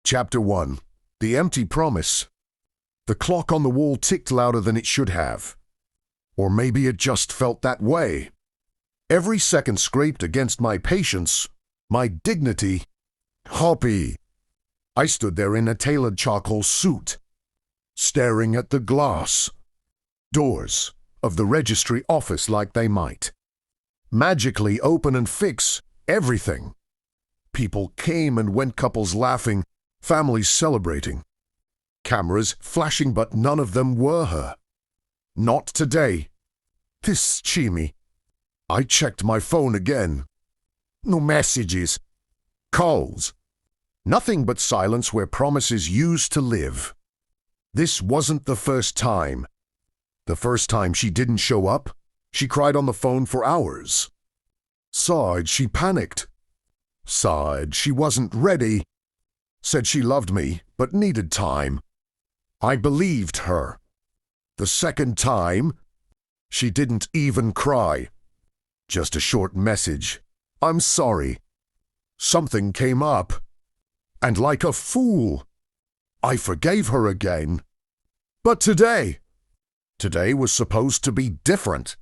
Chapter 1. The Empty Promise. The clock on the wall ticked louder than it should have. Or maybe it just felt that way. Every second scraped against my patience, my dignity. Hoppy. I stood there in a tailored charcoal suit, staring at the glass doors of the registry office like they might magically open and fix everything. People came and went, couples laughing, families celebrating, cameras flashing, but none of them were her. Not today. This chimmy. I checked my phone again. No messages. Calls. Nothing but silence where promises used to live. This wasn't the first time. The first time she didn't show up, she cried on the phone for hours. Sighed she panicked. Sighed she wasn't ready. Said she loved me, but needed time. I believed her. The second time, she didn't even cry. Just a short message. I'm sorry. Something came up. And like a fool, I forgave her again. But today was supposed to be different.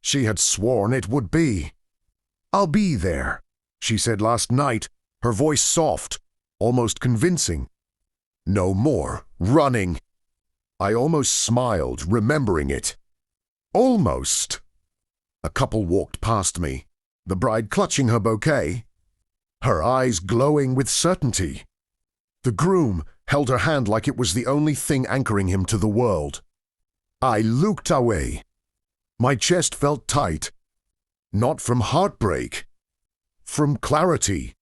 She had sworn it would be. I'll be there, she said last night, her voice soft, almost convincing. No more running. I almost smiled, remembering it. Almost. A couple walked past me, the bride clutching her bouquet, her eyes glowing with certainty. The groom held her hand like it was the only thing anchoring him to the world. I looked away. My chest felt tight. Not from heartbreak. From clarity.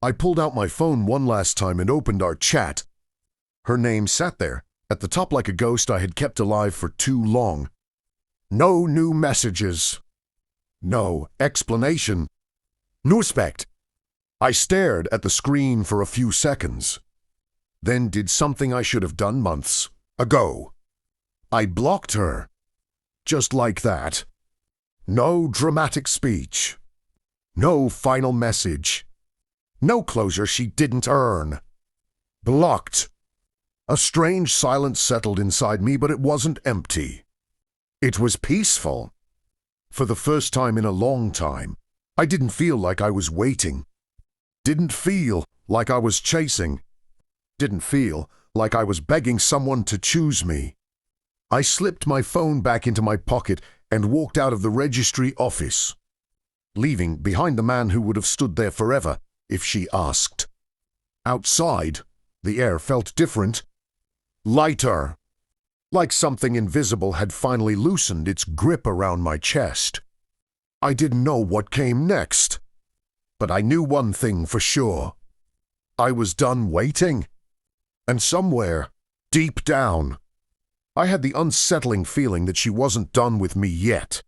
I pulled out my phone one last time and opened our chat. Her name sat there, at the top like a ghost I had kept alive for too long. No new messages. No explanation. No respect. I stared at the screen for a few seconds. Then did something I should have done months ago. I blocked her. Just like that. No dramatic speech. No final message. No closure she didn't earn. Blocked. A strange silence settled inside me, but it wasn't empty. It was peaceful. For the first time in a long time, I didn't feel like I was waiting. Didn't feel like I was chasing. Didn't feel like I was begging someone to choose me. I slipped my phone back into my pocket and walked out of the registry office, leaving behind the man who would have stood there forever if she asked. Outside, the air felt different. Lighter. Like something invisible had finally loosened its grip around my chest. I didn't know what came next, but I knew one thing for sure. I was done waiting. And somewhere, deep down, I had the unsettling feeling that she wasn't done with me yet.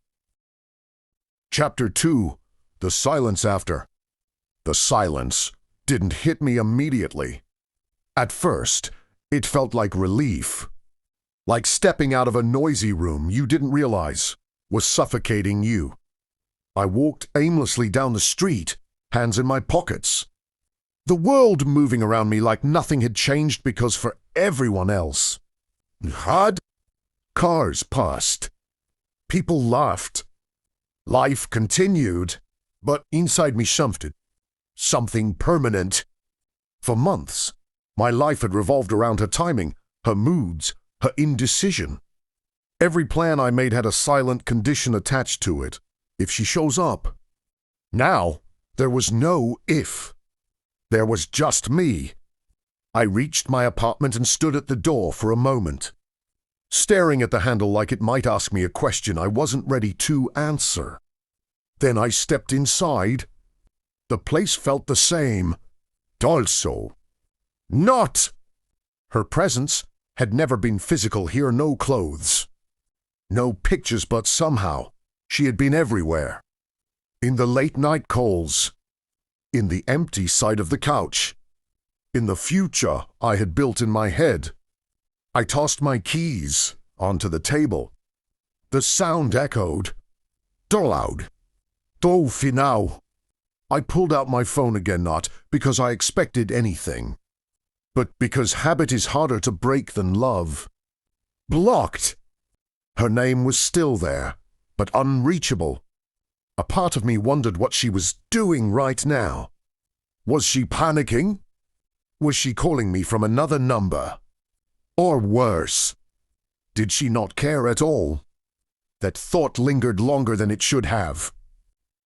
Chapter 2. The Silence After. The silence didn't hit me immediately. At first, it felt like relief. Like stepping out of a noisy room you didn't realize was suffocating you. I walked aimlessly down the street, hands in my pockets. The world moving around me like nothing had changed because for everyone else. Had? Cars passed. People laughed. Life continued, but inside me something permanent. For months, my life had revolved around her timing, her moods, her indecision. Every plan I made had a silent condition attached to it. If she shows up. Now, there was no if. There was just me. I reached my apartment and stood at the door for a moment, staring at the handle like it might ask me a question I wasn't ready to answer. Then I stepped inside. The place felt the same. Also. Not! Her presence had never been physical here, no clothes. No pictures, but somehow she had been everywhere. In the late-night calls. In the empty side of the couch. In the future I had built in my head. I tossed my keys onto the table. The sound echoed. Too loud. Too finau. I pulled out my phone again, not because I expected anything, But because habit is harder to break than love. Blocked! Her name was still there, but unreachable. A part of me wondered what she was doing right now. Was she panicking? Was she calling me from another number? Or worse, did she not care at all? That thought lingered longer than it should have.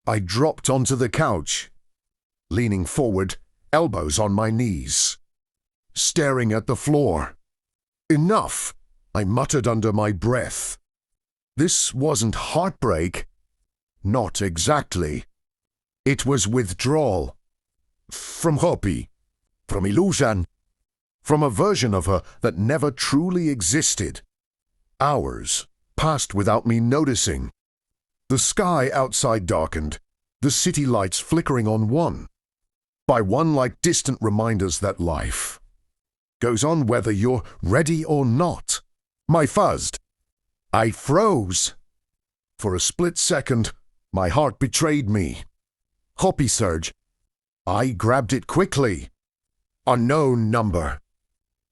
I dropped onto the couch, leaning forward, elbows on my knees, staring at the floor. Enough, I muttered under my breath. This wasn't heartbreak. Not exactly. It was withdrawal. From Hopi, from illusion, from a version of her that never truly existed. Hours passed without me noticing. The sky outside darkened, the city lights flickering on one by one like distant reminders that life goes on whether you're ready or not. My fuzzed. I froze. For a split second, my heart betrayed me. Hopi surge. I grabbed it quickly. Unknown number.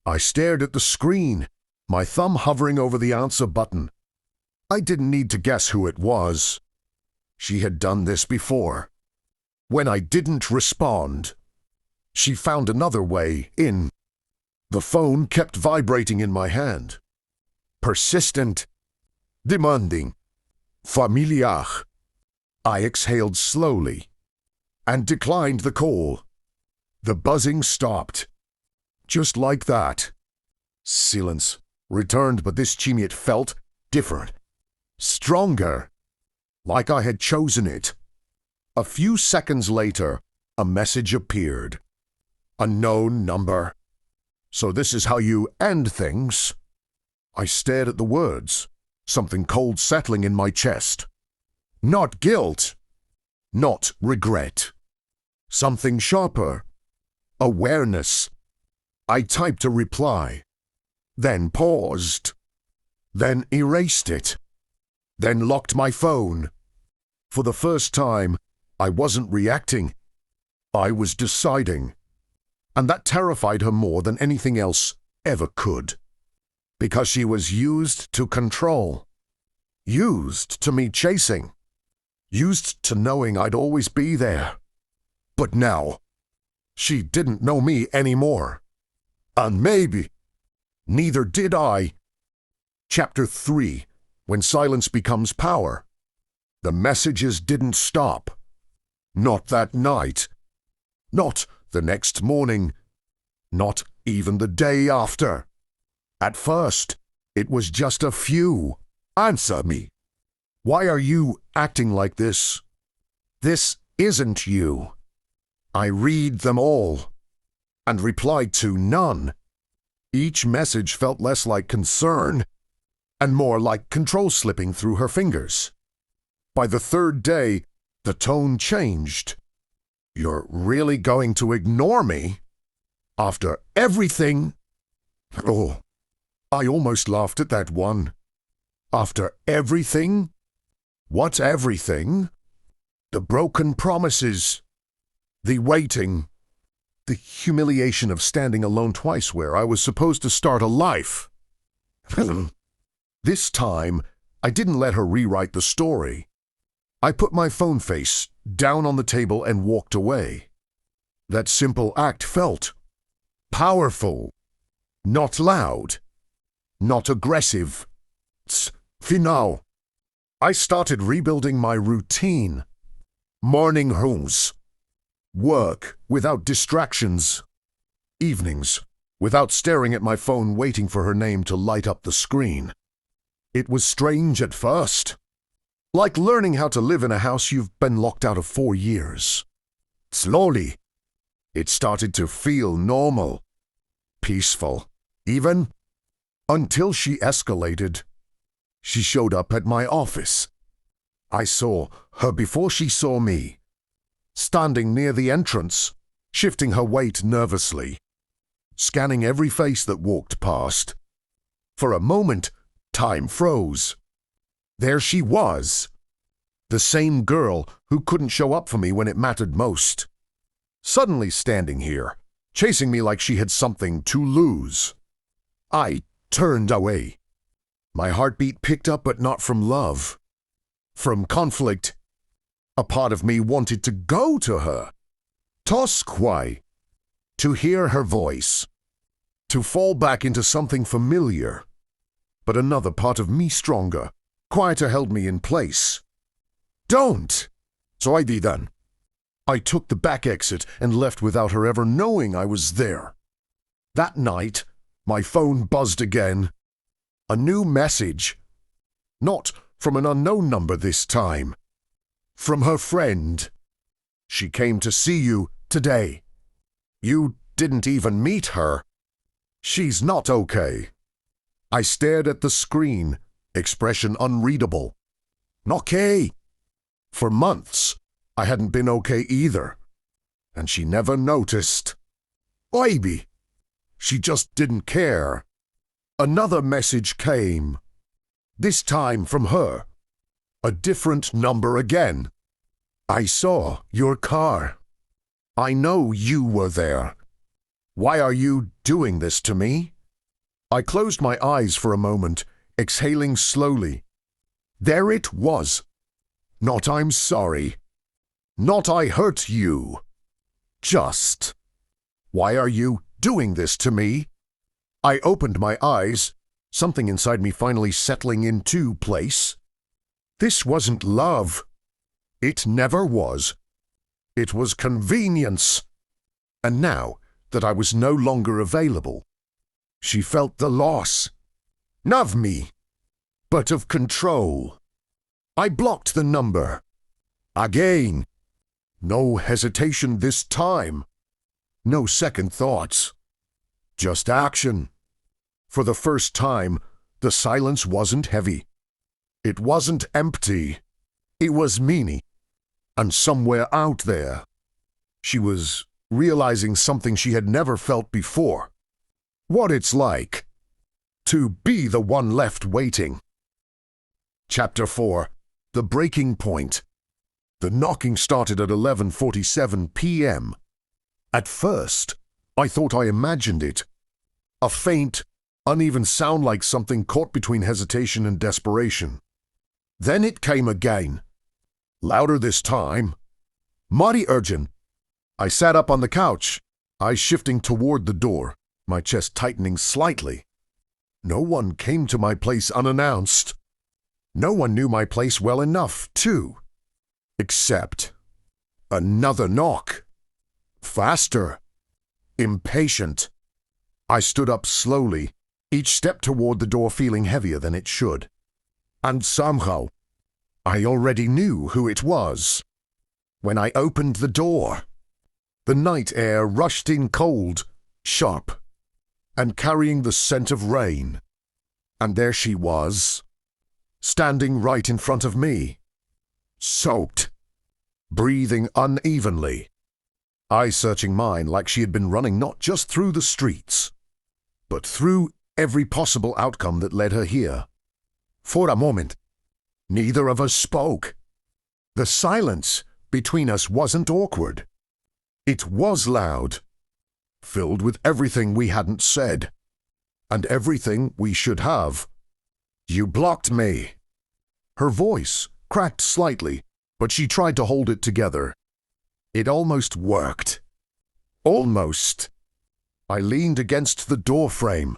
I stared at the screen, my thumb hovering over the answer button. I didn't need to guess who it was. She had done this before. When I didn't respond, she found another way in. The phone kept vibrating in my hand. Persistent. Demanding. Familiar. I exhaled slowly and declined the call. The buzzing stopped. Just like that. Silence returned, but this time it felt different. Stronger. Like I had chosen it. A few seconds later, a message appeared. Unknown number. So this is how you end things. I stared at the words, something cold settling in my chest. Not guilt. Not regret. Something sharper. Awareness. I typed a reply. Then paused. Then erased it. Then locked my phone. For the first time, I wasn't reacting. I was deciding. And that terrified her more than anything else ever could. Because she was used to control. Used to me chasing. Used to knowing I'd always be there. But now, she didn't know me anymore. And maybe, neither did I. Chapter 3, When Silence Becomes Power. The messages didn't stop. Not that night. Not the next morning. Not even the day after. At first, it was just a few. Answer me. Why are you acting like this? This isn't you. I read them all, and replied to none. Each message felt less like concern, and more like control slipping through her fingers. By the third day, the tone changed. You're really going to ignore me? After everything? Oh, I almost laughed at that one. After everything? What everything? The broken promises. The waiting. The humiliation of standing alone twice where I was supposed to start a life. This time, I didn't let her rewrite the story. I put my phone face down on the table and walked away. That simple act felt powerful. Not loud. Not aggressive. Final. I started rebuilding my routine. Morning rooms. Work without distractions. Evenings without staring at my phone waiting for her name to light up the screen. It was strange at first. Like learning how to live in a house you've been locked out of 4 years. Slowly, it started to feel normal. Peaceful. Even until she escalated. She showed up at my office. I saw her before she saw me. Standing near the entrance, shifting her weight nervously, scanning every face that walked past. For a moment, time froze. There she was, the same girl who couldn't show up for me when it mattered most. Suddenly standing here, chasing me like she had something to lose. I turned away. My heartbeat picked up, but not from love. From conflict. A part of me wanted to go to her. Tosquai. To hear her voice. To fall back into something familiar. But another part of me stronger, quieter, held me in place. Don't! So I did then. I took the back exit and left without her ever knowing I was there. That night, my phone buzzed again. A new message. Not from an unknown number this time. From her friend. She came to see you today. You didn't even meet her. She's not okay. I stared at the screen, expression unreadable. Okay. For months, I hadn't been okay either. And she never noticed. Baby. She just didn't care. Another message came. This time from her. A different number again. I saw your car. I know you were there. Why are you doing this to me? I closed my eyes for a moment, exhaling slowly. There it was. Not I'm sorry. Not I hurt you. Just. Why are you doing this to me? I opened my eyes, something inside me finally settling into place. This wasn't love. It never was. It was convenience. And now that I was no longer available, she felt the loss. Not of me, but of control. I blocked the number. Again. No hesitation this time. No second thoughts. Just action. For the first time, the silence wasn't heavy. It wasn't empty. It was meaning. And somewhere out there, she was realizing something she had never felt before. What it's like to be the one left waiting. Chapter 4. The Breaking Point. The knocking started at 11:47 p.m. At first, I thought I imagined it. A faint, uneven sound like something caught between hesitation and desperation. Then it came again. Louder this time. Mighty urgent. I sat up on the couch, eyes shifting toward the door, my chest tightening slightly. No one came to my place unannounced. No one knew my place well enough, too. Except another knock. Faster. Impatient. I stood up slowly, each step toward the door feeling heavier than it should. And somehow, I already knew who it was. When I opened the door, the night air rushed in cold, sharp, and carrying the scent of rain. And there she was, standing right in front of me, soaked, breathing unevenly, eyes searching mine like she had been running not just through the streets, but through every possible outcome that led her here. For a moment, neither of us spoke. The silence between us wasn't awkward. It was loud, filled with everything we hadn't said, and everything we should have. You blocked me. Her voice cracked slightly, but she tried to hold it together. It almost worked. Almost. I leaned against the door frame,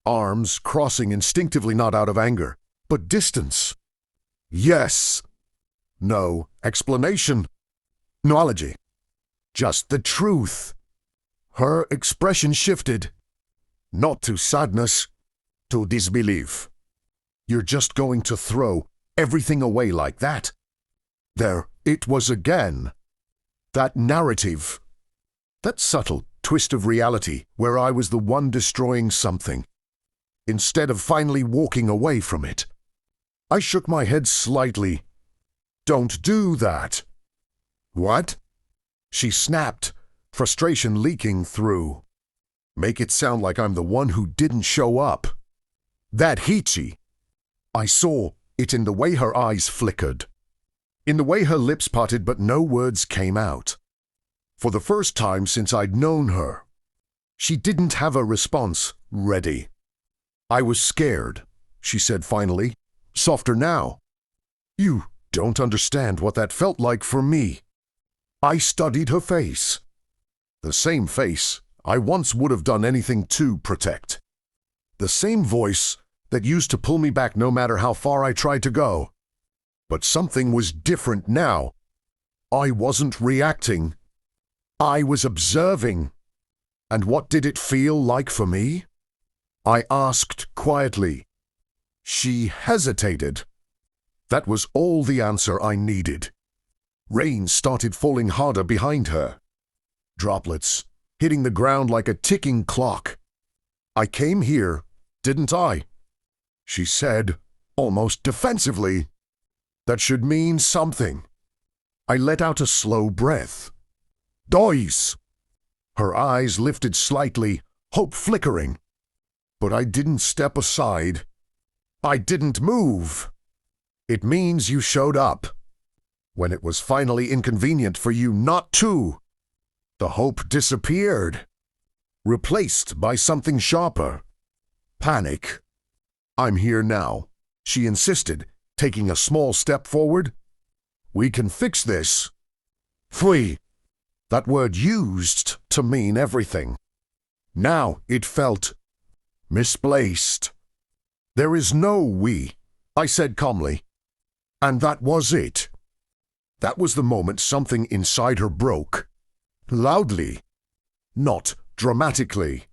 arms crossing instinctively, not out of anger, but distance. Yes. No explanation. Knowledge. Just the truth. Her expression shifted. Not to sadness, to disbelief. You're just going to throw everything away like that? There it was again. That narrative. That subtle twist of reality where I was the one destroying something, instead of finally walking away from it. I shook my head slightly. Don't do that. What? She snapped, frustration leaking through. Make it sound like I'm the one who didn't show up. That Hichi. I saw it in the way her eyes flickered, in the way her lips parted but no words came out. For the first time since I'd known her, She didn't have a response ready. I was scared, she said finally, softer now. You don't understand what that felt like for me. I studied her face. The same face I once would have done anything to protect. The same voice that used to pull me back no matter how far I tried to go. But something was different now. I wasn't reacting. I was observing. And what did it feel like for me? I asked quietly. She hesitated. That was all the answer I needed. Rain started falling harder behind her. Droplets hitting the ground like a ticking clock. I came here, didn't I? She said, almost defensively. That should mean something. I let out a slow breath. Dois! Her eyes lifted slightly, hope flickering. But I didn't step aside. I didn't move. It means you showed up. When it was finally inconvenient for you not to. The hope disappeared. Replaced by something sharper. Panic. I'm here now, she insisted, taking a small step forward. We can fix this. Fui. That word used to mean everything. Now it felt misplaced. There is no we, I said calmly. And that was it. That was the moment something inside her broke. Loudly. Not dramatically.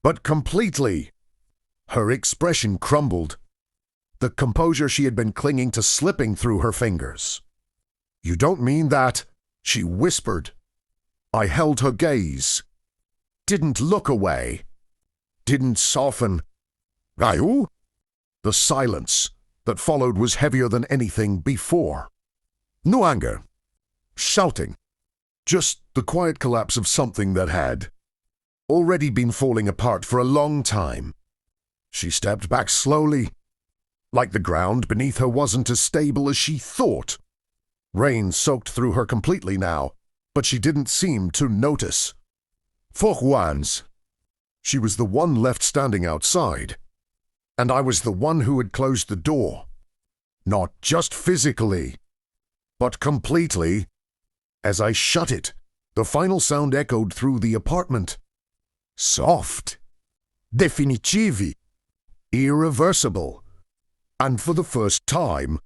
But completely. Her expression crumbled. The composure she had been clinging to slipping through her fingers. You don't mean that, she whispered. I held her gaze. Didn't look away. Didn't soften. Raiu? The silence that followed was heavier than anything before. No anger. Shouting. Just the quiet collapse of something that had already been falling apart for a long time. She stepped back slowly, like the ground beneath her wasn't as stable as she thought. Rain soaked through her completely now, but she didn't seem to notice. For Juan's. She was the one left standing outside, and I was the one who had closed the door. Not just physically, but completely. As I shut it, the final sound echoed through the apartment. Soft. Definitivi. Irreversible. And for the first time,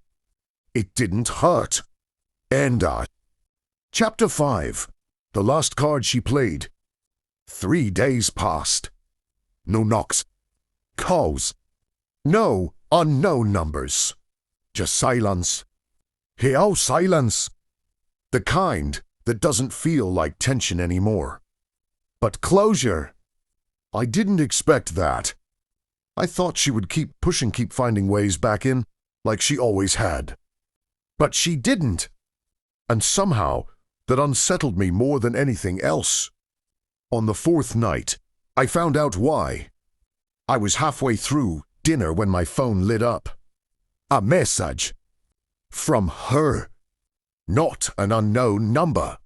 it didn't hurt. And Chapter 5. The last card she played. 3 days passed. No knocks. Calls. No unknown numbers. Just silence. Heao silence. The kind that doesn't feel like tension anymore. But closure. I didn't expect that. I thought she would keep pushing, keep finding ways back in, like she always had. But she didn't. And somehow, that unsettled me more than anything else. On the 4th night, I found out why. I was halfway through dinner when my phone lit up. A message. From her. Not an unknown number.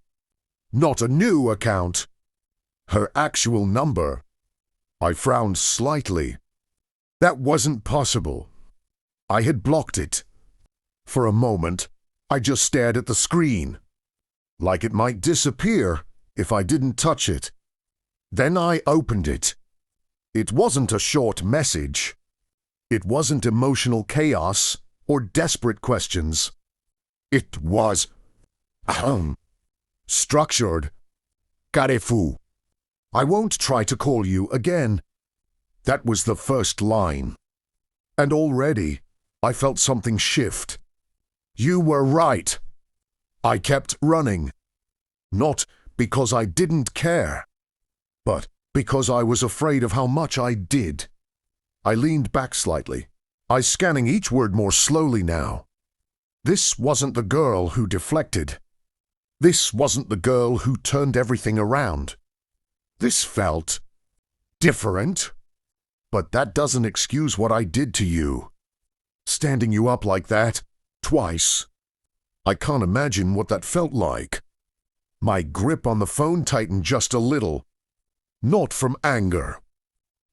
Not a new account. Her actual number. I frowned slightly. That wasn't possible. I had blocked it. For a moment, I just stared at the screen, like it might disappear if I didn't touch it. Then I opened it. It wasn't a short message. It wasn't emotional chaos or desperate questions. It was structured. Carefu. I won't try to call you again. That was the first line. And already, I felt something shift. You were right. I kept running. Not because I didn't care, but because I was afraid of how much I did. I leaned back slightly, eyes scanning each word more slowly now. This wasn't the girl who deflected. This wasn't the girl who turned everything around. This felt different. But that doesn't excuse what I did to you. Standing you up like that, twice. I can't imagine what that felt like. My grip on the phone tightened just a little. Not from anger.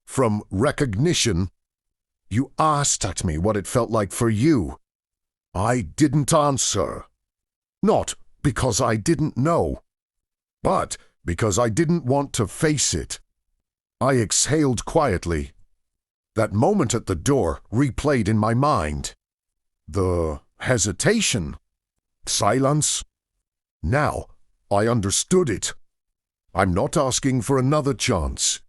From recognition. You asked me what it felt like for you. I didn't answer. Not because I didn't know, but because I didn't want to face it. I exhaled quietly. That moment at the door replayed in my mind. The hesitation. Silence. Now I understood it. I'm not asking for another chance.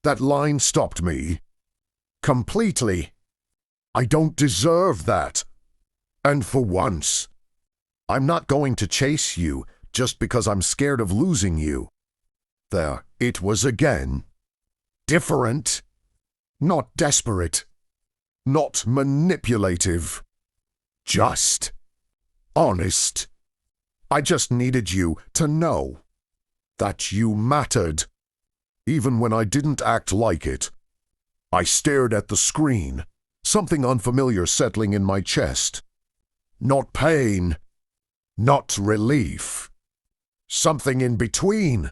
That line stopped me. Completely. I don't deserve that. And for once, I'm not going to chase you just because I'm scared of losing you. There it was again. Different. Not desperate. Not manipulative. Just. Honest. I just needed you to know that you mattered, even when I didn't act like it. I stared at the screen, something unfamiliar settling in my chest. Not pain, not relief. Something in between.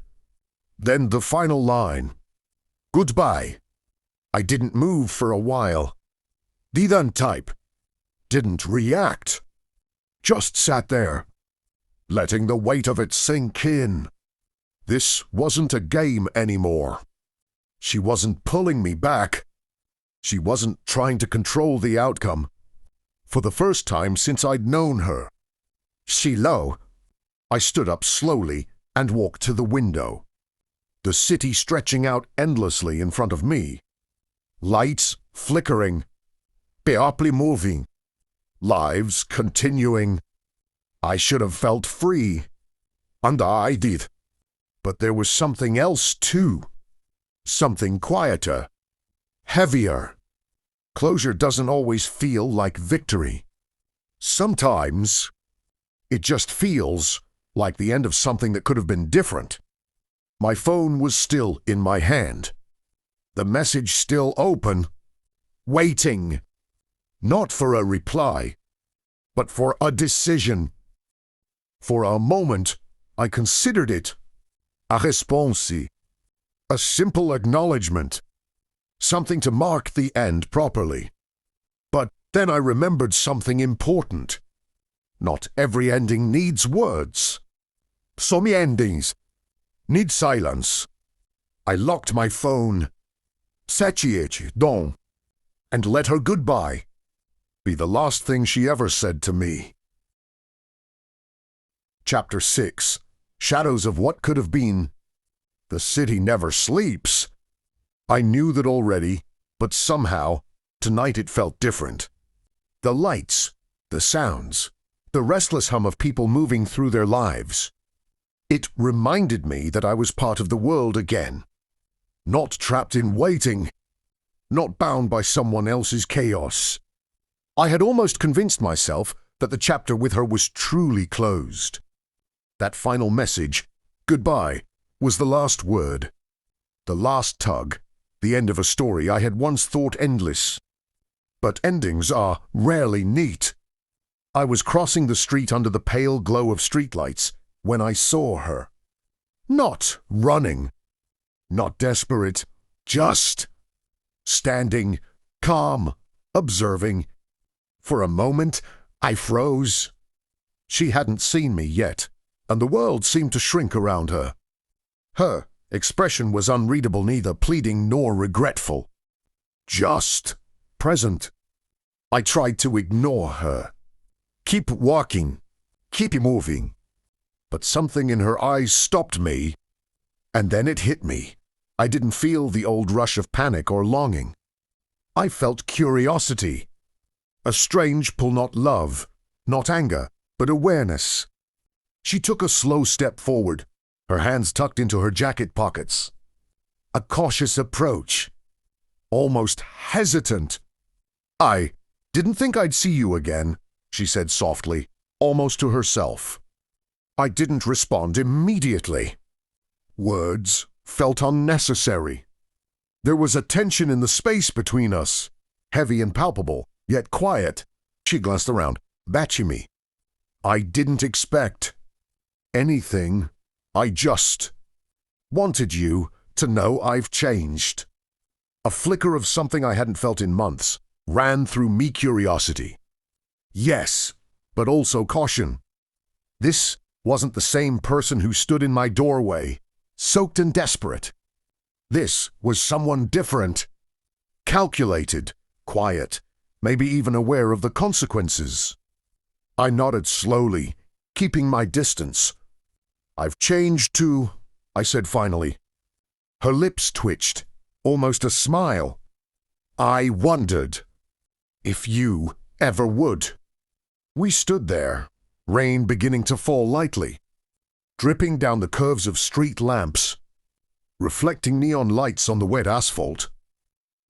Then the final line. Goodbye. I didn't move for a while. Didn't type. Didn't react. Just sat there, letting the weight of it sink in. This wasn't a game anymore. She wasn't pulling me back. She wasn't trying to control the outcome. For the first time since I'd known her. Shiloh. I stood up slowly and walked to the window. The city stretching out endlessly in front of me. Lights flickering. People moving. Lives continuing. I should have felt free. And I did. But there was something else too. Something quieter. Heavier. Closure doesn't always feel like victory. Sometimes it just feels like the end of something that could have been different. My phone was still in my hand. The message still open. Waiting. Not for a reply, but for a decision. For a moment, I considered it a response, a simple acknowledgement, something to mark the end properly. But then I remembered something important. Not every ending needs words. Some endings need silence. I locked my phone, satiated, don, and let her goodbye be the last thing she ever said to me. Chapter 6. Shadows of What Could Have Been. The city never sleeps. I knew that already, but somehow, tonight it felt different. The lights, the sounds, the restless hum of people moving through their lives. It reminded me that I was part of the world again. Not trapped in waiting. Not bound by someone else's chaos. I had almost convinced myself that the chapter with her was truly closed. That final message, goodbye, was the last word. The last tug, the end of a story I had once thought endless. But endings are rarely neat. I was crossing the street under the pale glow of streetlights when I saw her. Not running. Not desperate. Just standing, calm, observing. For a moment, I froze. She hadn't seen me yet, and the world seemed to shrink around her. Her expression was unreadable, neither pleading nor regretful. Just present. I tried to ignore her. Keep walking. Keep moving. But something in her eyes stopped me, and then it hit me. I didn't feel the old rush of panic or longing. I felt curiosity. A strange pull, not love, not anger, but awareness. She took a slow step forward, her hands tucked into her jacket pockets. A cautious approach. Almost hesitant. I didn't think I'd see you again, she said softly, almost to herself. I didn't respond immediately. Words felt unnecessary. There was a tension in the space between us, heavy and palpable, yet quiet. She glanced around, batching me. I didn't expect anything. I just wanted you to know I've changed. A flicker of something I hadn't felt in months ran through me curiosity. Yes, but also caution. This wasn't the same person who stood in my doorway, soaked and desperate. This was someone different. Calculated, quiet, maybe even aware of the consequences. I nodded slowly, keeping my distance. "I've changed too," I said finally. Her lips twitched, almost a smile. I wondered if you ever would. We stood there, rain beginning to fall lightly, dripping down the curves of street lamps, reflecting neon lights on the wet asphalt.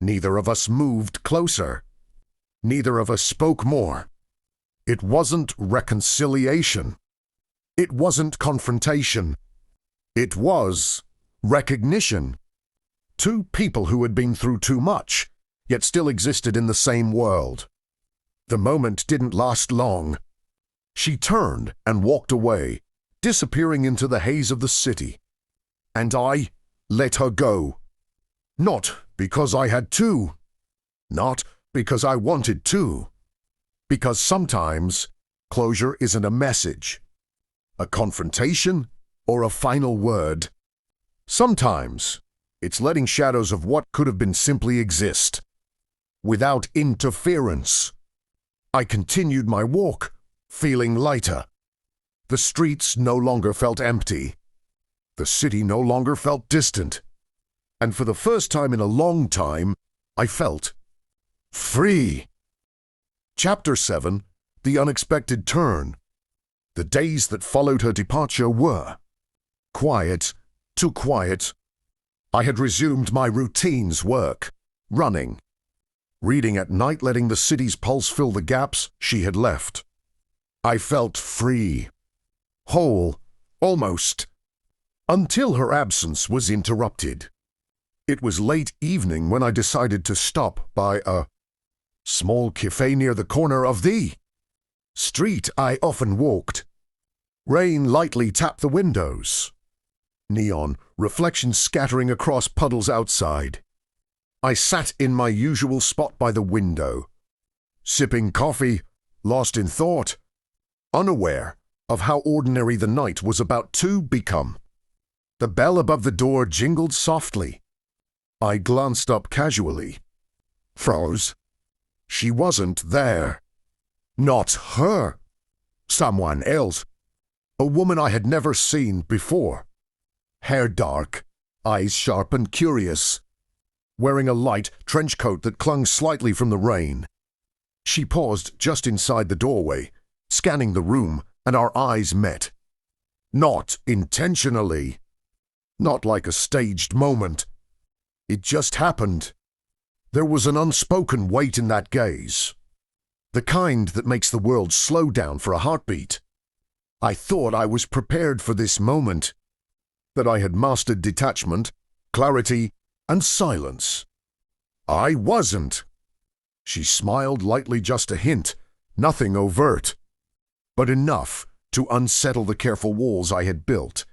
Neither of us moved closer. Neither of us spoke more. It wasn't reconciliation. It wasn't confrontation. It was recognition. Two people who had been through too much, yet still existed in the same world. The moment didn't last long. She turned and walked away, disappearing into the haze of the city. And I let her go. Not because I had to. Not because I wanted to. Because sometimes closure isn't a message, a confrontation, or a final word. Sometimes it's letting shadows of what could have been simply exist, without interference. I continued my walk, feeling lighter. The streets no longer felt empty. The city no longer felt distant. And for the first time in a long time, I felt free. Chapter 7, The Unexpected Turn. The days that followed her departure were quiet, too quiet. I had resumed my routine's work, running, reading at night, letting the city's pulse fill the gaps she had left. I felt free, whole, almost, until her absence was interrupted. It was late evening when I decided to stop by a small cafe near the corner of the street I often walked. Rain lightly tapped the windows, neon reflections scattering across puddles outside. I sat in my usual spot by the window, sipping coffee, lost in thought, unaware of how ordinary the night was about to become. The bell above the door jingled softly. I glanced up casually, froze. She wasn't there. Not her. Someone else. A woman I had never seen before. Hair dark, eyes sharp and curious, wearing a light trench coat that clung slightly from the rain. She paused just inside the doorway, scanning the room, and our eyes met. Not intentionally. Not like a staged moment. It just happened. There was an unspoken weight in that gaze. The kind that makes the world slow down for a heartbeat. I thought I was prepared for this moment, that I had mastered detachment, clarity, and silence. I wasn't. She smiled lightly, just a hint, nothing overt, but enough to unsettle the careful walls I had built.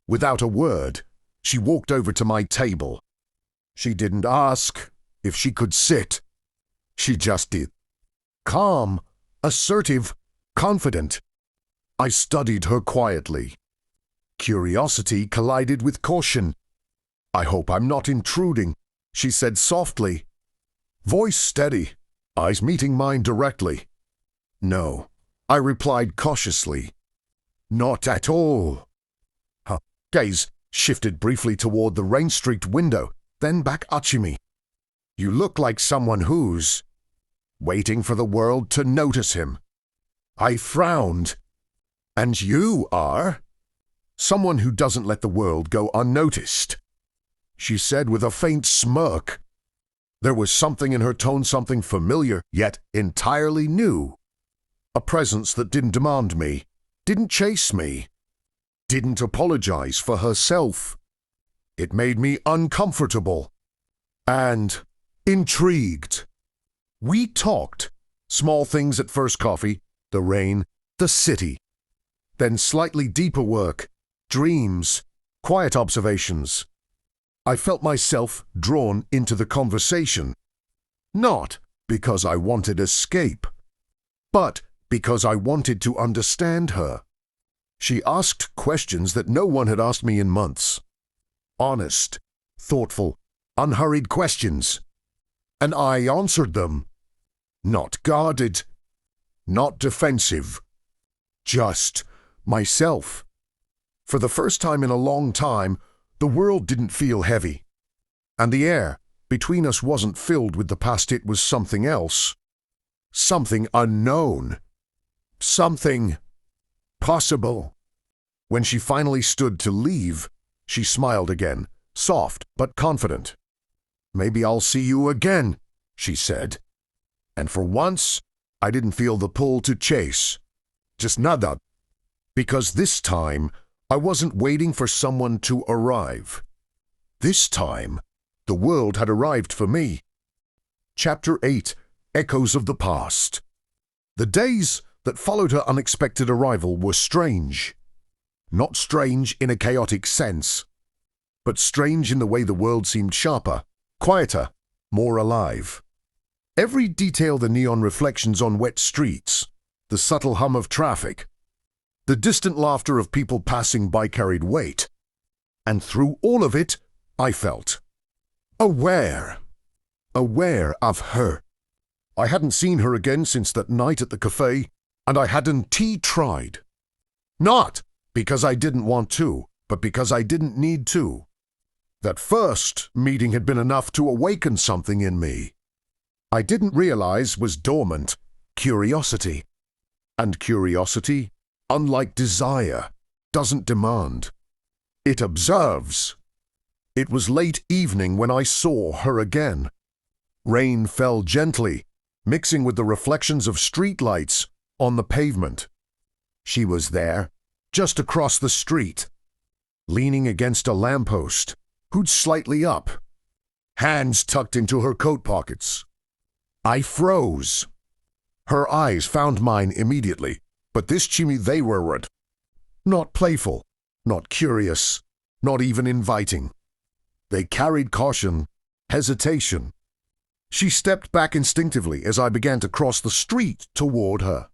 Without a word, she walked over to my table. She didn't ask if she could sit. She just did. Calm, assertive, confident. I studied her quietly. Curiosity collided with caution. "I hope I'm not intruding," she said softly. Voice steady, eyes meeting mine directly. "No," I replied cautiously. "Not at all." Her gaze shifted briefly toward the rain-streaked window, then back at me. "You look like someone who's waiting for the world to notice him." I frowned. "And you are?" "Someone who doesn't let the world go unnoticed," she said with a faint smirk. There was something in her tone, something familiar, yet entirely new. A presence that didn't demand me, didn't chase me, didn't apologize for herself. It made me uncomfortable and intrigued. We talked. Small things at first: coffee, the rain, the city. Then slightly deeper work, dreams, quiet observations. I felt myself drawn into the conversation, not because I wanted escape, but because I wanted to understand her. She asked questions that no one had asked me in months. Honest, thoughtful, unhurried questions. And I answered them. Not guarded, not defensive. Just myself. For the first time in a long time, the world didn't feel heavy. And the air between us wasn't filled with the past. It was something else. Something unknown. Something possible. When she finally stood to leave, she smiled again, soft but confident. "Maybe I'll see you again," she said. And for once, I didn't feel the pull to chase. Just nada. Because this time, I wasn't waiting for someone to arrive. This time, the world had arrived for me. Chapter 8: Echoes of the Past. The days that followed her unexpected arrival were strange. Not strange in a chaotic sense, but strange in the way the world seemed sharper, quieter, more alive. Every detail: the neon reflections on wet streets, the subtle hum of traffic, the distant laughter of people passing by carried weight. And through all of it, I felt aware of her. I hadn't seen her again since that night at the cafe, and I hadn't tried. Not because I didn't want to, but because I didn't need to. That first meeting had been enough to awaken something in me I didn't realize was dormant: curiosity. And curiosity, unlike desire, doesn't demand. It observes. It was late evening when I saw her again. Rain fell gently, mixing with the reflections of streetlights on the pavement. She was there, just across the street, leaning against a lamppost, hood slightly up, hands tucked into her coat pockets. I froze. Her eyes found mine immediately, but this time they weren't. Not playful, not curious, not even inviting. They carried caution, hesitation. She stepped back instinctively as I began to cross the street toward her.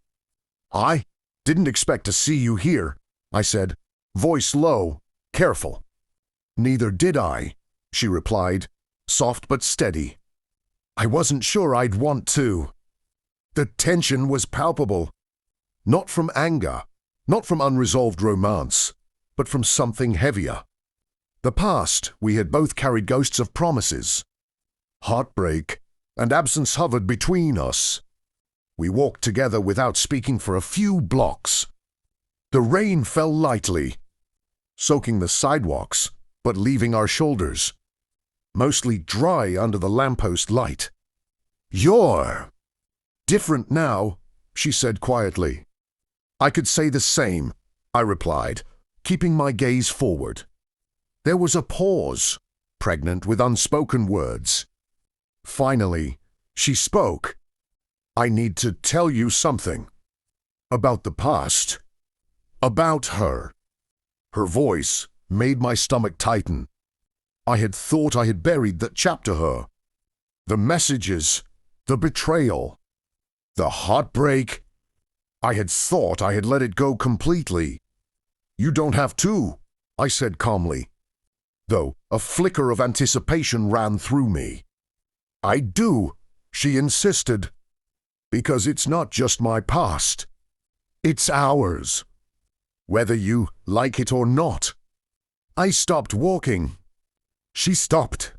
"I didn't expect to see you here," I said, voice low, careful. "Neither did I," she replied, soft but steady. "I wasn't sure I'd want to." The tension was palpable. Not from anger, not from unresolved romance, but from something heavier. The past, we had both carried ghosts of promises. Heartbreak and absence hovered between us. We walked together without speaking for a few blocks. The rain fell lightly, soaking the sidewalks, but leaving our shoulders mostly dry under the lamppost light. "You're different now," she said quietly. "I could say the same," I replied, keeping my gaze forward. There was a pause, pregnant with unspoken words. Finally, she spoke. "I need to tell you something. About the past. About her." Her voice made my stomach tighten. I had thought I had buried that chapter her. The messages, the betrayal, the heartbreak. I had thought I had let it go completely. "You don't have to," I said calmly, though a flicker of anticipation ran through me. "I do," she insisted, "because it's not just my past. It's ours, whether you like it or not." I stopped walking. She stopped.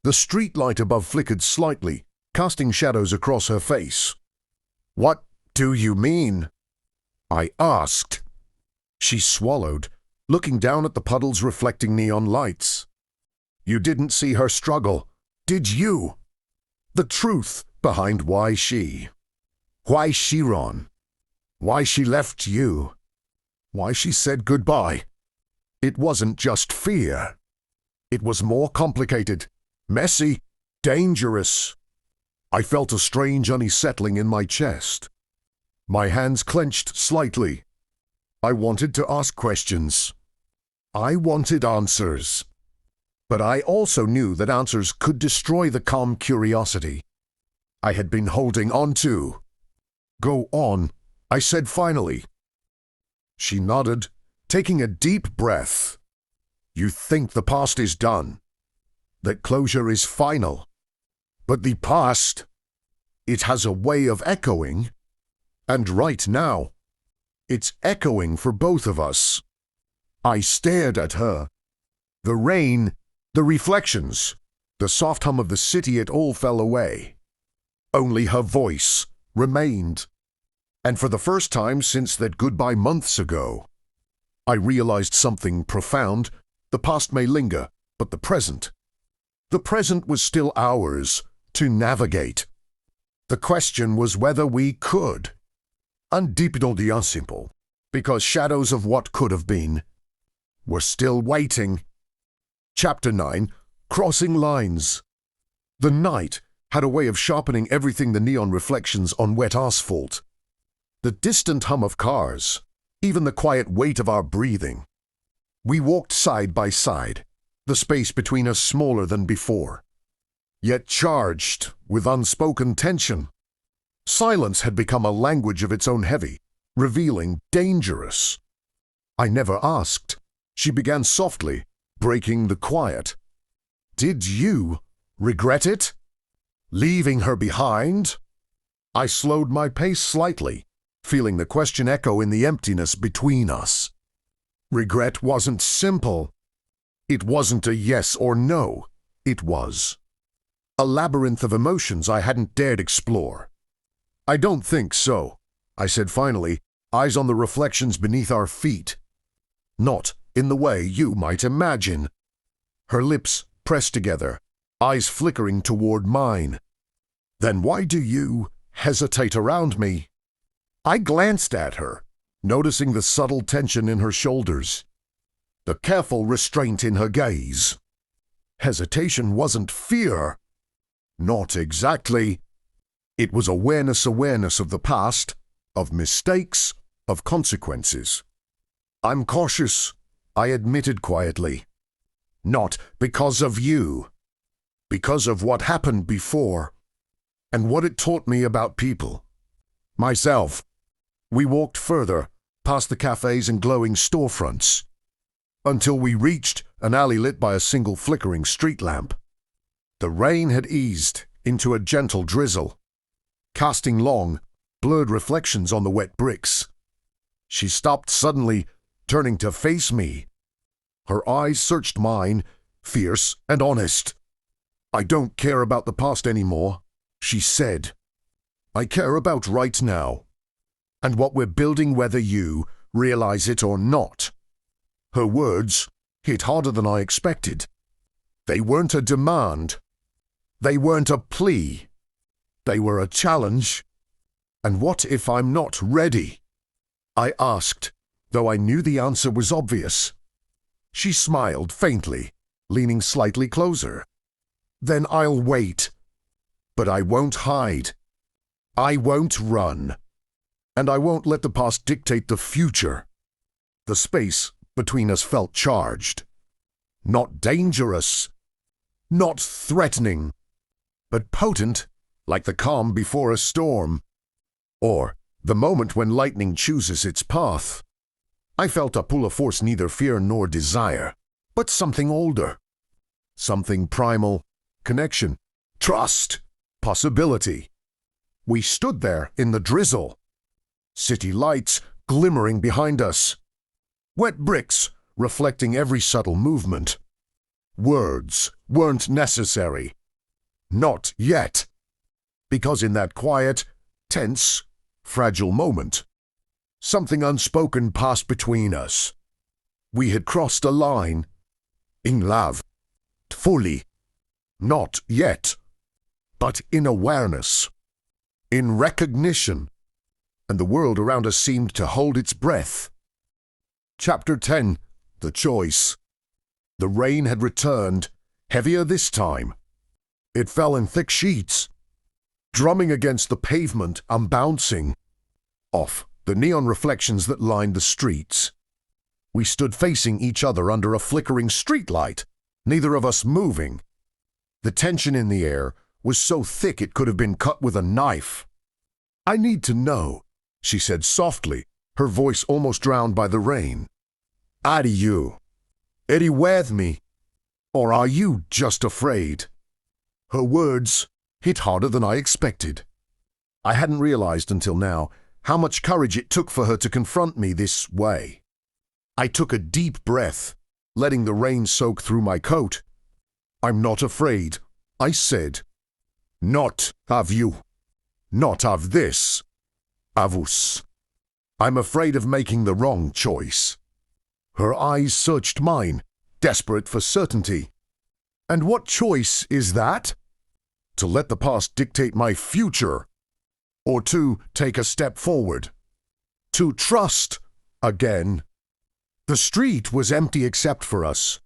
The streetlight above flickered slightly, casting shadows across her face. "What do you mean?" I asked. She swallowed, looking down at the puddles reflecting neon lights. "You didn't see her struggle, did you? The truth behind why she ran, why she left you, why she said goodbye. It wasn't just fear. It was more complicated, messy, dangerous." I felt a strange unsettling in my chest. My hands clenched slightly. I wanted to ask questions. I wanted answers. But I also knew that answers could destroy the calm curiosity I had been holding on to. "Go on," I said finally. She nodded, taking a deep breath. "You think the past is done, that closure is final. But the past, it has a way of echoing. And right now, it's echoing for both of us." I stared at her. The rain, the reflections, the soft hum of the city, it all fell away. Only her voice remained. And for the first time since that goodbye months ago, I realized something profound. The past may linger, but the present was still ours to navigate. The question was whether we could. And deep the simple, because shadows of what could have been were still waiting. Chapter 9, Crossing Lines. The night had a way of sharpening everything, the neon reflections on wet asphalt, the distant hum of cars, even the quiet weight of our breathing. We walked side by side, the space between us smaller than before, yet charged with unspoken tension. Silence had become a language of its own, heavy, revealing, dangerous. I never asked. She began softly, breaking the quiet. "Did you regret it? Leaving her behind?" I slowed my pace slightly, feeling the question echo in the emptiness between us. Regret wasn't simple. It wasn't a yes or no. It was a labyrinth of emotions I hadn't dared explore. "I don't think so," I said finally, eyes on the reflections beneath our feet. "Not in the way you might imagine." Her lips pressed together, eyes flickering toward mine. "Then why do you hesitate around me?" I glanced at her, noticing the subtle tension in her shoulders, the careful restraint in her gaze. Hesitation wasn't fear. Not exactly. It was awareness of the past, of mistakes, of consequences. "I'm cautious," I admitted quietly. "Not because of you. Because of what happened before, and what it taught me about people. Myself." We walked further, past the cafes and glowing storefronts, until we reached an alley lit by a single flickering street lamp. The rain had eased into a gentle drizzle, casting long, blurred reflections on the wet bricks. She stopped suddenly, turning to face me. Her eyes searched mine, fierce and honest. "I don't care about the past anymore," she said. "I care about right now, and what we're building, whether you realize it or not." Her words hit harder than I expected. They weren't a demand. They weren't a plea. They were a challenge. "And what if I'm not ready?" I asked, though I knew the answer was obvious. She smiled faintly, leaning slightly closer. "Then I'll wait. But I won't hide. I won't run. And I won't let the past dictate the future." The space between us felt charged. Not dangerous. Not threatening. But potent, like the calm before a storm. Or the moment when lightning chooses its path. I felt a pull of force, neither fear nor desire, but something older. Something primal. Connection. Trust. Possibility. We stood there in the drizzle. City lights glimmering behind us. Wet bricks reflecting every subtle movement. Words weren't necessary. Not yet. Because in that quiet, tense, fragile moment, something unspoken passed between us. We had crossed a line. In love. Fully. Not yet. But in awareness. In recognition. And the world around us seemed to hold its breath. Chapter 10, The Choice. The rain had returned, heavier this time. It fell in thick sheets, drumming against the pavement and bouncing off the neon reflections that lined the streets. We stood facing each other under a flickering streetlight, neither of us moving. The tension in the air was so thick it could have been cut with a knife. "I need to know," she said softly, her voice almost drowned by the rain. "Are you with me? Or are you just afraid?" Her words hit harder than I expected. I hadn't realized until now how much courage it took for her to confront me this way. I took a deep breath, letting the rain soak through my coat. "I'm not afraid," I said. "Not of you. Not of this. Of us. I'm afraid of making the wrong choice." Her eyes searched mine, desperate for certainty. "And what choice is that?" "To let the past dictate my future. Or to take a step forward. To trust again." The street was empty except for us.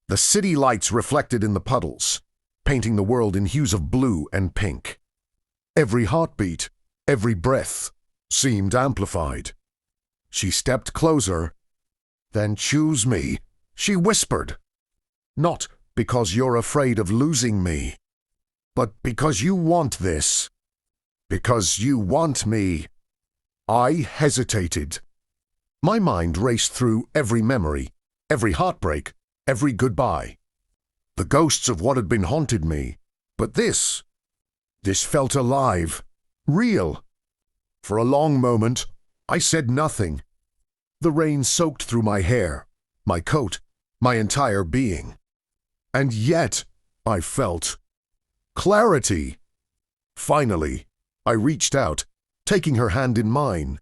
The city lights reflected in the puddles, painting the world in hues of blue and pink. Every heartbeat, every breath, seemed amplified. She stepped closer. "Then choose me," she whispered. "Not because you're afraid of losing me, but because you want this. Because you want me." I hesitated. My mind raced through every memory, every heartbreak, every goodbye. The ghosts of what had been haunted me. But this felt alive, real. For a long moment, I said nothing. The rain soaked through my hair, my coat, my entire being. And yet, I felt clarity. Finally, I reached out, taking her hand in mine.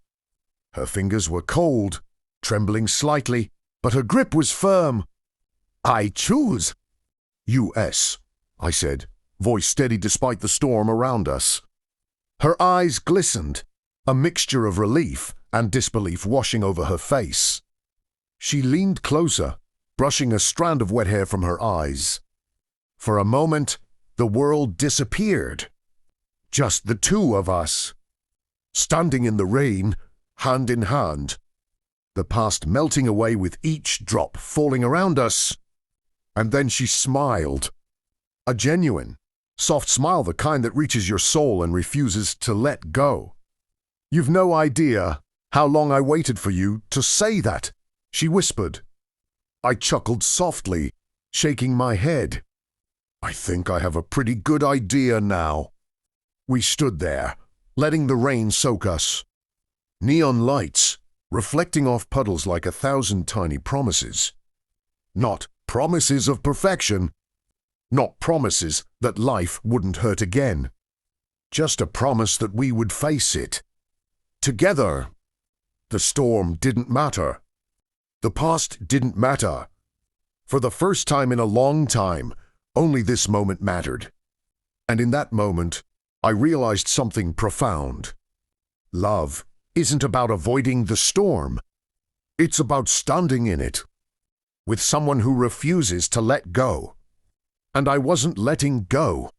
Her fingers were cold, trembling slightly, but her grip was firm. "I choose." "U.S.," I said, voice steady despite the storm around us. Her eyes glistened, a mixture of relief and disbelief washing over her face. She leaned closer, brushing a strand of wet hair from her eyes. For a moment, the world disappeared. Just the two of us, standing in the rain, hand in hand, the past melting away with each drop falling around us. And then she smiled. A genuine, soft smile, the kind that reaches your soul and refuses to let go. "You've no idea how long I waited for you to say that," she whispered. I chuckled softly, shaking my head. "I think I have a pretty good idea now." We stood there, letting the rain soak us. Neon lights, reflecting off puddles like 1,000 tiny promises. Not promises of perfection. Not promises that life wouldn't hurt again. Just a promise that we would face it. Together. The storm didn't matter. The past didn't matter. For the first time in a long time, only this moment mattered. And in that moment, I realized something profound. Love isn't about avoiding the storm. It's about standing in it, with someone who refuses to let go. And I wasn't letting go.